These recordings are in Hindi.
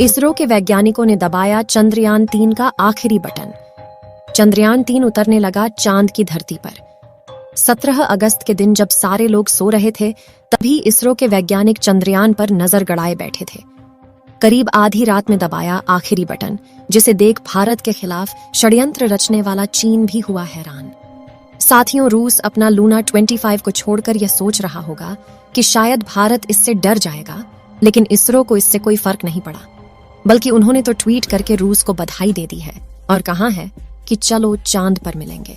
इसरो के वैज्ञानिकों ने दबाया चंद्रयान-3 का आखिरी बटन। चंद्रयान-3 उतरने लगा चांद की धरती पर। 17 अगस्त के दिन जब सारे लोग सो रहे थे, तभी इसरो के वैज्ञानिक चंद्रयान पर नजर गड़ाए बैठे थे। करीब आधी रात में दबाया आखिरी बटन, जिसे देख भारत के खिलाफ षड्यंत्र रचने वाला चीन भी हुआ हैरान। साथियों, रूस अपना लूना 25 को छोड़कर यह सोच रहा होगा कि शायद भारत इससे डर जाएगा, लेकिन इसरो को इससे कोई फर्क नहीं पड़ा। बल्कि उन्होंने तो ट्वीट करके रूस को बधाई दे दी है और कहा है कि चलो चांद पर मिलेंगे।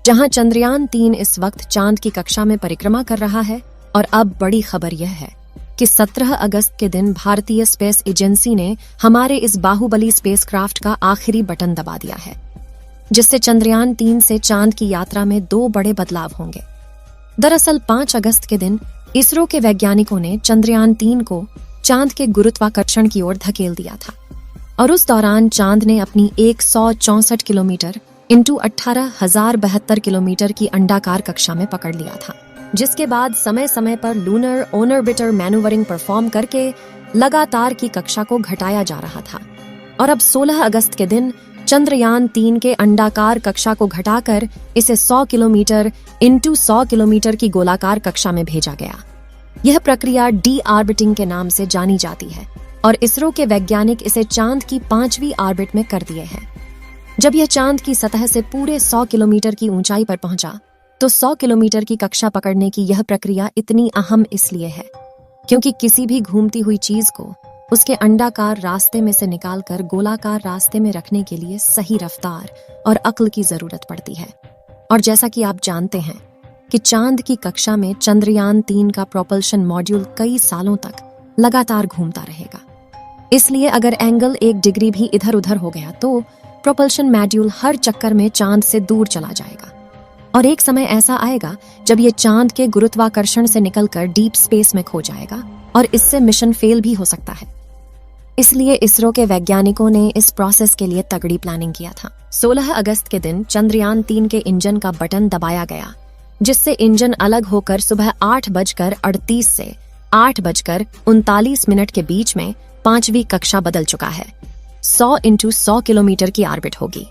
जहां चंद्रयान-3 इस वक्त चांद की कक्षा में परिक्रमा कर रहा है। और अब बड़ी खबर यह है कि 17 अगस्त के दिन भारतीय स्पेस एजेंसी ने हमारे इस बाहुबली स्पेसक्राफ्ट का आखिरी बटन दबा दिया है, जिससे चंद्रयान-3 से चांद की यात्रा में 2 बड़े बदलाव होंगे। दरअसल 5 अगस्त के दिन इसरो के वैज्ञानिकों ने चंद्रयान-3 को चांद के गुरुत्वाकर्षण की ओर धकेल दिया था और उस दौरान चांद ने अपनी 164 किलोमीटर इंटू 18,072 किलोमीटर की अंडाकार कक्षा में पकड़ लिया था, जिसके बाद समय समय पर लूनर ऑर्बिटर मैन्यूवरिंग परफॉर्म करके लगातार की कक्षा को घटाया जा रहा था। और अब 16 अगस्त के दिन चंद्रयान-3 के अंडाकार कक्षा को घटाकर इसे 100 किलोमीटर इंटू 100 किलोमीटर की गोलाकार कक्षा में भेजा गया। यह प्रक्रिया डी ऑर्बिटिंग के नाम से जानी जाती है और इसरो के वैज्ञानिक इसे चांद की 5वीं ऑर्बिट में कर दिए हैं। जब यह चांद की सतह से पूरे 100 किलोमीटर की ऊंचाई पर पहुंचा, तो 100 किलोमीटर की कक्षा पकड़ने की यह प्रक्रिया इतनी अहम इसलिए है क्योंकि किसी भी घूमती हुई चीज को उसके अंडाकार रास्ते में से निकालकर गोलाकार रास्ते में रखने के लिए सही रफ्तार और अक्ल की जरूरत पड़ती है। और जैसा कि आप जानते हैं कि चांद की कक्षा में चंद्रयान-3 का प्रोपल्शन मॉड्यूल कई सालों तक लगातार घूमता रहेगा। इसलिए अगर एंगल 1 डिग्री भी इधर उधर हो गया तो प्रोपल्शन मॉड्यूल हर चक्कर में चांद से दूर चला जाएगा। और एक समय ऐसा आएगा जब ये चांद के गुरुत्वाकर्षण से निकलकर डीप स्पेस में खो जाएगा और इससे मिशन फेल भी हो सकता है। इसलिए इसरो के वैज्ञानिकों ने इस प्रोसेस के लिए तगड़ी प्लानिंग किया था। 16 अगस्त के दिन चंद्रयान-3 के इंजन का बटन दबाया गया, जिससे इंजन अलग होकर सुबह 8:38 से 8:39 के बीच में 5वीं कक्षा बदल चुका है। 100 इंटू 100 किलोमीटर की ऑर्बिट होगी।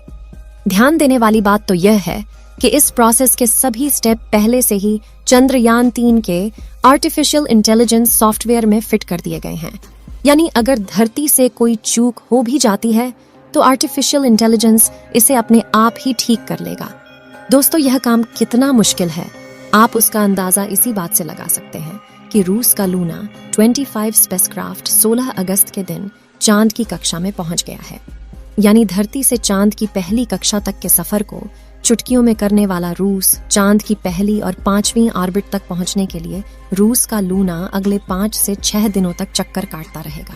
ध्यान देने वाली बात तो यह है कि इस प्रोसेस के सभी स्टेप पहले से ही चंद्रयान-3 के आर्टिफिशियल इंटेलिजेंस सॉफ्टवेयर में फिट कर दिए गए हैं। यानी अगर धरती से कोई चूक हो भी जाती है तो आर्टिफिशियल इंटेलिजेंस इसे अपने आप ही ठीक कर लेगा। दोस्तों, यह काम कितना मुश्किल है आप उसका अंदाजा इसी बात से लगा सकते हैं कि रूस का लूना 25 स्पेसक्राफ्ट 16 अगस्त के दिन चांद की कक्षा में पहुंच गया है। यानी धरती से चांद की पहली कक्षा तक के सफर को चुटकियों में करने वाला रूस चांद की पहली और 5वीं ऑर्बिट तक पहुंचने के लिए रूस का लूना अगले 5 से 6 दिनों तक चक्कर काटता रहेगा।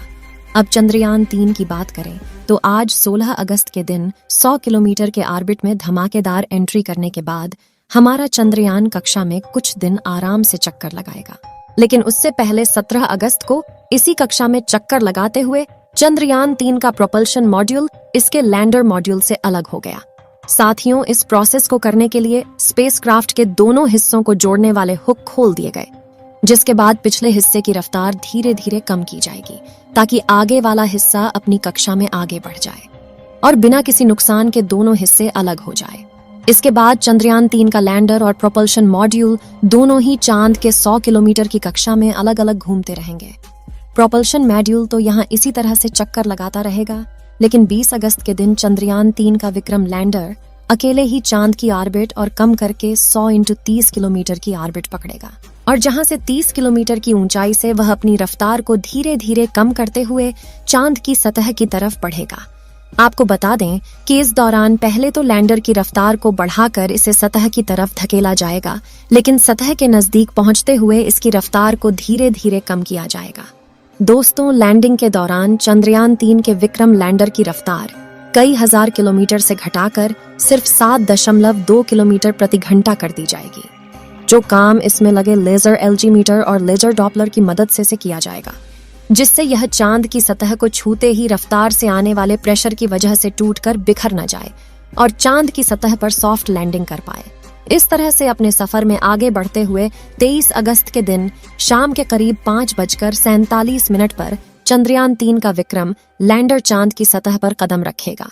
अब चंद्रयान-3 की बात करें तो आज 16 अगस्त के दिन 100 किलोमीटर के ऑर्बिट में धमाकेदार एंट्री करने के बाद हमारा चंद्रयान कक्षा में कुछ दिन आराम से चक्कर लगाएगा। लेकिन उससे पहले 17 अगस्त को इसी कक्षा में चक्कर लगाते हुए चंद्रयान-3 का प्रोपल्शन मॉड्यूल इसके लैंडर मॉड्यूल से अलग हो गया। साथियों, इस प्रोसेस को करने के लिए स्पेसक्राफ्ट के दोनों हिस्सों को जोड़ने वाले हुक खोल दिए गए, जिसके बाद पिछले हिस्से की रफ्तार धीरे धीरे कम की जाएगी ताकि आगे वाला हिस्सा अपनी कक्षा में आगे बढ़ जाए और बिना किसी नुकसान के दोनों हिस्से अलग हो जाए। इसके बाद चंद्रयान-3 का लैंडर और प्रोपल्शन मॉड्यूल दोनों ही चांद के 100 किलोमीटर की कक्षा में अलग अलग घूमते रहेंगे। प्रोपल्शन मॉड्यूल तो यहाँ इसी तरह से चक्कर लगाता रहेगा, लेकिन 20 अगस्त के दिन चंद्रयान-3 का विक्रम लैंडर अकेले ही चांद की ऑर्बिट और कम करके 100 इंटू 30 किलोमीटर की ऑर्बिट पकड़ेगा और जहां से 30 किलोमीटर की ऊंचाई से वह अपनी रफ्तार को धीरे धीरे कम करते हुए चांद की सतह की तरफ बढ़ेगा। आपको बता दें कि इस दौरान पहले तो लैंडर की रफ्तार को बढ़ाकर इसे सतह की तरफ धकेला जाएगा, लेकिन सतह के नजदीक पहुंचते हुए इसकी रफ्तार को धीरे धीरे कम किया जाएगा। दोस्तों, लैंडिंग के दौरान चंद्रयान-3 के विक्रम लैंडर की रफ्तार कई हजार किलोमीटर से घटाकर सिर्फ 7.2 किलोमीटर प्रति घंटा कर दी जाएगी, जो काम इसमें लगे लेजर एल्टीमीटर और लेजर डॉपलर की मदद से किया जाएगा, जिससे यह चांद की सतह को छूते ही रफ्तार से आने वाले प्रेशर की वजह से टूटकर बिखर न जाए और चांद की सतह पर सॉफ्ट लैंडिंग कर पाए। इस तरह से अपने सफर में आगे बढ़ते हुए 23 अगस्त के दिन शाम के करीब 5:47 पर चंद्रयान-3 का विक्रम लैंडर चांद की सतह पर कदम रखेगा,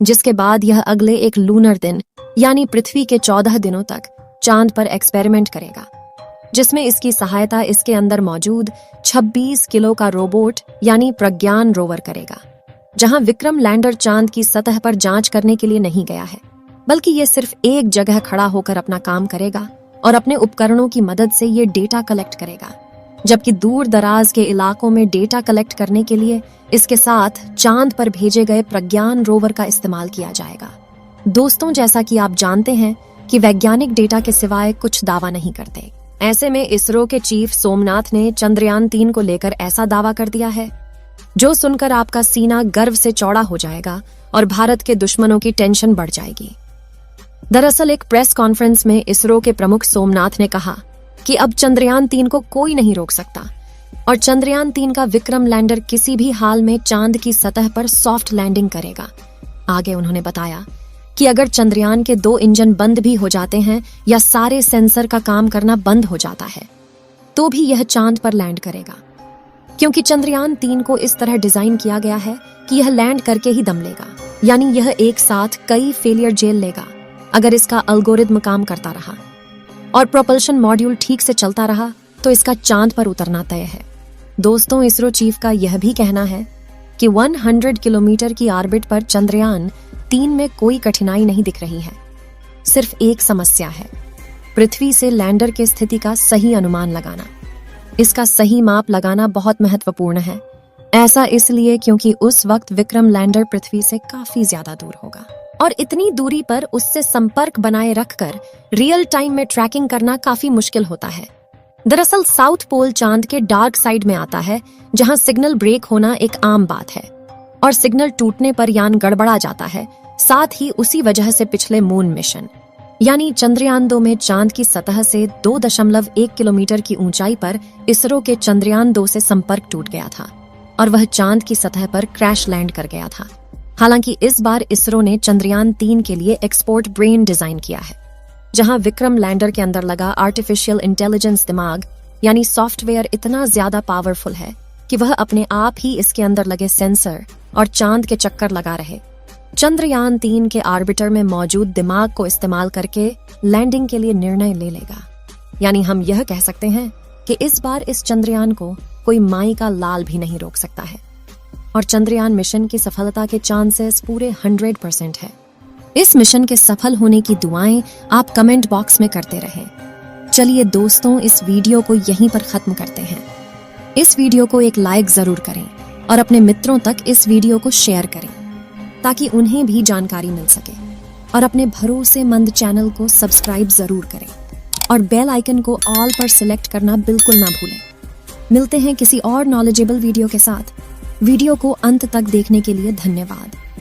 जिसके बाद यह अगले एक लूनर दिन यानी पृथ्वी के 14 दिनों तक चांद पर एक्सपेरिमेंट करेगा, जिसमें इसकी सहायता इसके अंदर मौजूद 26 किलो का रोबोट यानी प्रज्ञान रोवर करेगा। जहां विक्रम लैंडर चांद की सतह पर जांच करने के लिए नहीं गया है, बल्कि ये सिर्फ एक जगह खड़ा होकर अपना काम करेगा और अपने उपकरणों की मदद से ये डेटा कलेक्ट करेगा, जबकि दूर दराज के इलाकों में डेटा कलेक्ट करने के लिए इसके साथ चांद पर भेजे गए प्रज्ञान रोवर का इस्तेमाल किया जाएगा। दोस्तों, जैसा कि आप जानते हैं कि वैज्ञानिक डेटा के सिवाय कुछ दावा नहीं करते। ऐसे में इसरो के चीफ सोमनाथ ने चंद्रयान-3 को लेकर ऐसा दावा कर दिया है जो सुनकर आपका सीना गर्व से चौड़ा हो जाएगा और भारत के दुश्मनों की टेंशन बढ़ जाएगी। दरअसल एक प्रेस कॉन्फ्रेंस में इसरो के प्रमुख सोमनाथ ने कहा कि अब चंद्रयान-3 को कोई नहीं रोक सकता और चंद्रयान-3 का विक्रम लैंडर किसी भी हाल में चांद की सतह पर सॉफ्ट लैंडिंग करेगा। आगे उन्होंने बताया कि अगर चंद्रयान के 2 इंजन बंद भी हो जाते हैं या सारे सेंसर का काम करना बंद हो जाता है, तो भी यह चांद पर लैंड करेगा, क्योंकि चंद्रयान-3 को इस तरह डिजाइन किया गया है कि यह लैंड करके ही दम लेगा, यानी यह एक साथ कई फेलियर झेल लेगा अगर इसका एल्गोरिथम काम करता रहा और प्रोपल्शन मॉड्यूल ठीक से चलता रहा तो इसका चांद पर उतरना तय है। दोस्तों, इसरो चीफ का यह भी कहना है कि 100 किलोमीटर की ऑर्बिट पर चंद्रयान-3 में कोई कठिनाई नहीं दिख रही है। सिर्फ एक समस्या है, पृथ्वी से लैंडर की स्थिति का सही अनुमान लगाना। इसका सही माप लगाना बहुत महत्वपूर्ण है। ऐसा इसलिए क्योंकि उस वक्त विक्रम लैंडर पृथ्वी से काफी ज्यादा दूर होगा और इतनी दूरी पर उससे संपर्क बनाए रखकर रियल टाइम में ट्रैकिंग करना काफी मुश्किल होता है। दरअसल साउथ पोल चांद के डार्क साइड में आता है, जहां सिग्नल ब्रेक होना एक आम बात है और सिग्नल टूटने पर यान गड़बड़ा जाता है। साथ ही उसी वजह से पिछले मून मिशन यानी चंद्रयान-2 में चांद की सतह से 2.1 किलोमीटर की ऊंचाई पर इसरो के चंद्रयान-2 से संपर्क टूट गया था और वह चांद की सतह पर क्रैश लैंड कर गया था। हालांकि इस बार इसरो ने चंद्रयान-3 के लिए एक्सपोर्ट ब्रेन डिजाइन किया है, जहां विक्रम लैंडर के अंदर लगा आर्टिफिशियल इंटेलिजेंस दिमाग यानी सॉफ्टवेयर इतना ज्यादा पावरफुल है कि वह अपने आप ही इसके अंदर लगे सेंसर और चांद के चक्कर लगा रहे। चंद्रयान-3 के ऑर्बिटर में मौजूद दिमाग को इस्तेमाल करके लैंडिंग के लिए निर्णय ले लेगा। यानी हम यह कह सकते हैं कि इस बार इस चंद्रयान को कोई माई का लाल भी नहीं रोक सकता है और चंद्रयान मिशन की सफलता के चांसेस पूरे 100% है। इस मिशन के सफल होने की दुआएं आप कमेंट बॉक्स में करते रहें। चलिए दोस्तों, इस वीडियो को यहीं पर खत्म करते हैं। इस वीडियो को एक लाइक जरूर करें और अपने मित्रों तक इस वीडियो को शेयर करें ताकि उन्हें भी जानकारी मिल सके, और अपने भरोसेमंद चैनल को सब्सक्राइब जरूर करें और बेल आइकन को ऑल पर सिलेक्ट करना बिल्कुल ना भूलें। मिलते हैं किसी और नॉलेजेबल वीडियो के साथ। वीडियो को अंत तक देखने के लिए धन्यवाद।